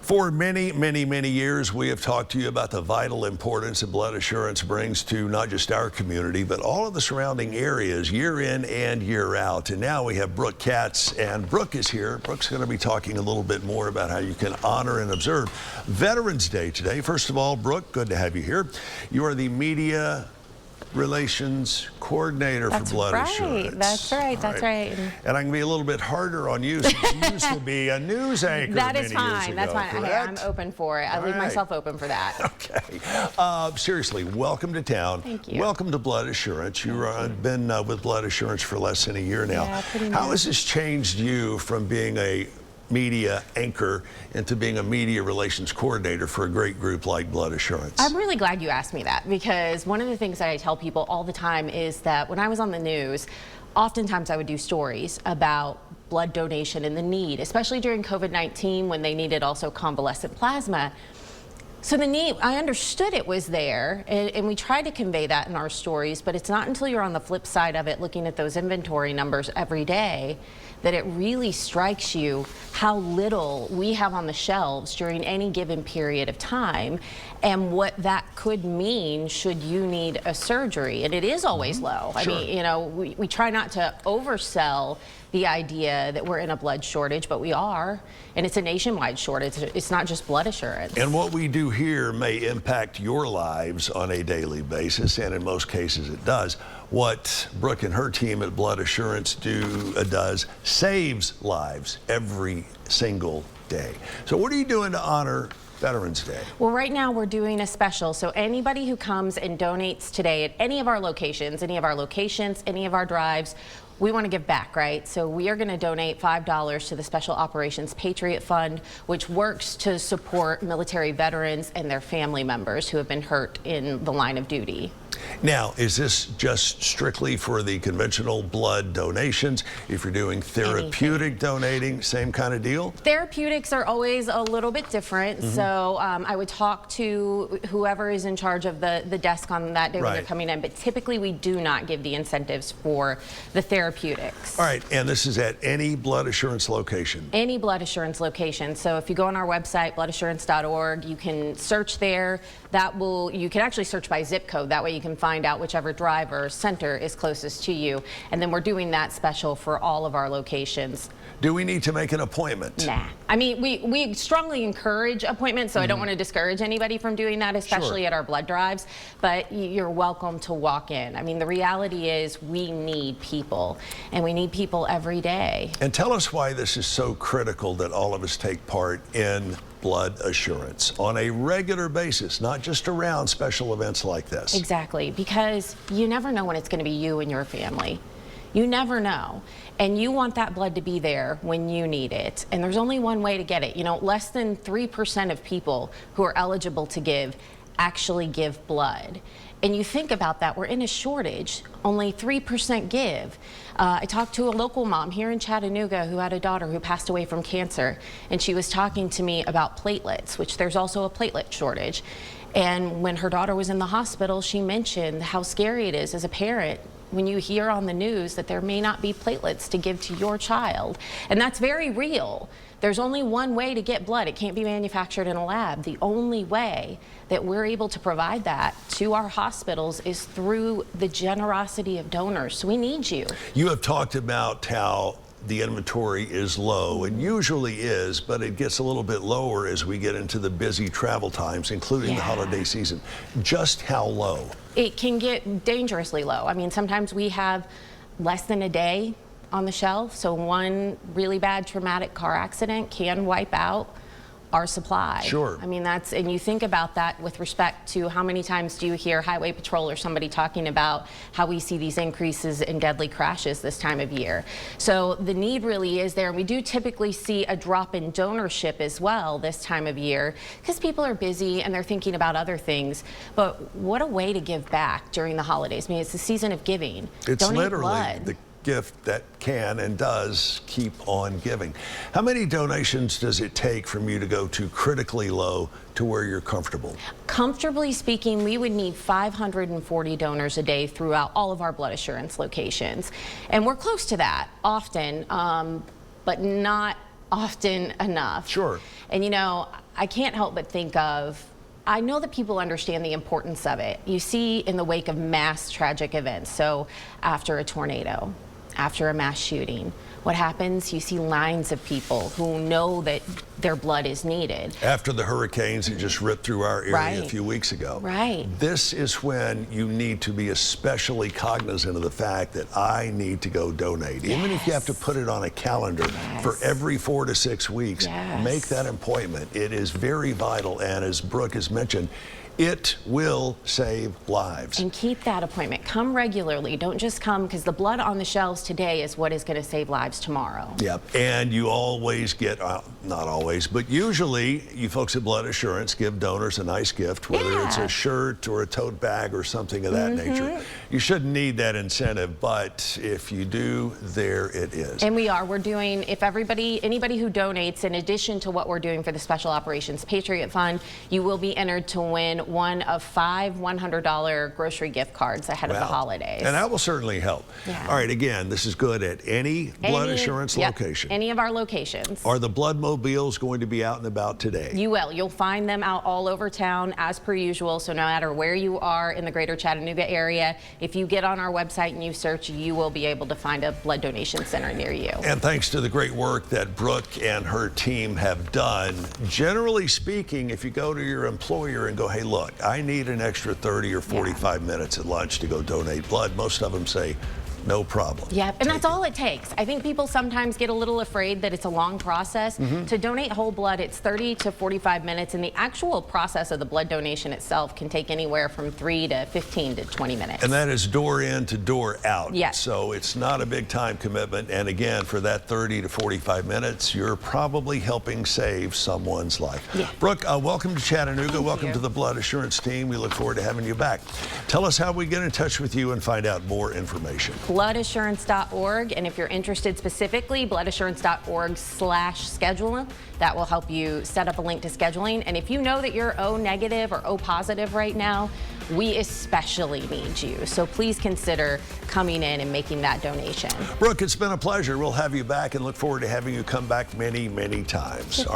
For many, many, many years, we have talked to you about the vital importance that blood assurance brings to not just our community, but all of the surrounding areas, year in and year out. And now we have Brooke Katz, and Brooke is here. Brooke's going to be talking a little bit more about how you can honor and observe Veterans Day today. First of all, Brooke, good to have you here. You are the Media Relations Coordinator for Blood Assurance. That's right. That's right. And I can be a little bit harder on you since you used to be a news anchor. That is many years fine. ago, That's fine. Hey, I'm correct? open for it. I leave myself open for that. Okay. Seriously, welcome to town. Thank you. Welcome to Blood Assurance. You've been with Blood Assurance for less than a year now. Yeah, pretty much. How has this changed you from being a media anchor into being a media relations coordinator for a great group like Blood Assurance? I'm really glad you asked me that, because one of the things that I tell people all the time is that when I was on the news, oftentimes I would do stories about blood donation and the need, especially during COVID-19 when they needed also convalescent plasma. So the need, I understood it was there, and we tried to convey that in our stories, but it's not until you're on the flip side of it, looking at those inventory numbers every day, that it really strikes you how little we have on the shelves during any given period of time, and what that could mean should you need a surgery. And it is always low. Sure. I mean, you know, we try not to oversell the idea that we're in a blood shortage, but we are, and it's a nationwide shortage. It's not just blood assurance. And what we do here may impact your lives on a daily basis, and in most cases it does. What Brooke and her team at Blood Assurance does saves lives every single day. So what are you doing to honor Veterans Day? Well, right now we're doing a special. So anybody who comes and donates today at any of our locations, any of our drives, we want to give back, right? So we are going to donate $5 to the Special Operations Patriot Fund, which works to support military veterans and their family members who have been hurt in the line of duty. Now, is this just strictly for the conventional blood donations? If you're doing therapeutic donating, same kind of deal? Therapeutics are always a little bit different. So I would talk to whoever is in charge of the desk on that day when they're coming in. But typically we do not give the incentives for the therapeutics. All right, and this is at any Blood Assurance location? Any Blood Assurance location. So if you go on our website, bloodassurance.org, you can search there. You can actually search by zip code. That way you can find out whichever driver center is closest to you. And then we're doing that special for all of our locations. Do we need to make an appointment? Nah. I mean, we strongly encourage appointments, so I don't want to discourage anybody from doing that, especially at our blood drives, but you're welcome to walk in. I mean, the reality is we need people, and we need people every day. And tell us why this is so critical that all of us take part in Blood Assurance on a regular basis, not just around special events like this. Exactly, because you never know when it's going to be you and your family. You never know. And you want that blood to be there when you need it. And there's only one way to get it. You know, less than 3% of people who are eligible to give actually give blood. And you think about that, we're in a shortage, only 3% give. I talked to a local mom here in Chattanooga who had a daughter who passed away from cancer, and she was talking to me about platelets, which there's also a platelet shortage. And when her daughter was in the hospital, she mentioned how scary it is as a parent when you hear on the news that there may not be platelets to give to your child. And that's very real. There's only one way to get blood. It can't be manufactured in a lab. The only way that we're able to provide that to our hospitals is through the generosity of donors. So we need you. You have talked about how the inventory is low, and usually is, but it gets a little bit lower as we get into the busy travel times, including the holiday season. Just how low? It can get dangerously low. I mean, sometimes we have less than a day on the shelf, so one really bad traumatic car accident can wipe out our supply. Sure. I mean, and you think about that with respect to how many times do you hear Highway Patrol or somebody talking about how we see these increases in deadly crashes this time of year. So the need really is there. And we do typically see a drop in donorship as well this time of year because people are busy and they're thinking about other things. But what a way to give back during the holidays. I mean, it's the season of giving. It's Donate literally blood. The gift that can and does keep on giving. How many donations does it take from you to go to critically low to where you're comfortable? Comfortably speaking, we would need 540 donors a day throughout all of our Blood Assurance locations. And we're close to that often, but not often enough. Sure. And you know, I can't help but think of, I know that people understand the importance of it. You see in the wake of mass tragic events, so after a tornado, after a mass shooting, what happens? You see lines of people who know that their blood is needed. After the hurricanes that just ripped through our area a few weeks ago. Right. This is when you need to be especially cognizant of the fact that I need to go donate. Even if you have to put it on a calendar for every 4 to 6 weeks, make that appointment. It is very vital, and as Brooke has mentioned, it will save lives. And keep that appointment. Come regularly. Don't just come because the blood on the shelves today is what is going to save lives tomorrow. Yep. And you always get, not always, but usually you folks at Blood Assurance give donors a nice gift, whether it's a shirt or a tote bag or something of that nature. You shouldn't need that incentive, but if you do, there it is. And we're doing, if anybody who donates, in addition to what we're doing for the Special Operations Patriot Fund, you will be entered to win one of 5 $100 grocery gift cards ahead of the holidays. And that will certainly help. Yeah. All right, again, this is good at any Blood Assurance location. Any of our locations. Are the blood mobiles going to be out and about today? You will. You'll find them out all over town as per usual. So no matter where you are in the greater Chattanooga area, if you get on our website and you search, you will be able to find a blood donation center near you. And thanks to the great work that Brooke and her team have done, generally speaking, if you go to your employer and go, hey, look, I need an extra 30 or 45 minutes at lunch to go donate blood, most of them say, no problem. Yeah, and that's all it takes. I think people sometimes get a little afraid that it's a long process. To donate whole blood, it's 30 to 45 minutes, and the actual process of the blood donation itself can take anywhere from 3 to 15 to 20 minutes. And that is door in to door out. Yes. So it's not a big time commitment. And again, for that 30 to 45 minutes, you're probably helping save someone's life. Yeah. Brooke, welcome to Chattanooga. Welcome to the Blood Assurance team. We look forward to having you back. Tell us how we get in touch with you and find out more information. Bloodassurance.org, and if you're interested specifically, bloodassurance.org/schedule. That will help you set up a link to scheduling. And if you know that you're O negative or O positive right now, we especially need you. So please consider coming in and making that donation. Brooke, it's been a pleasure. We'll have you back and look forward to having you come back many, many times.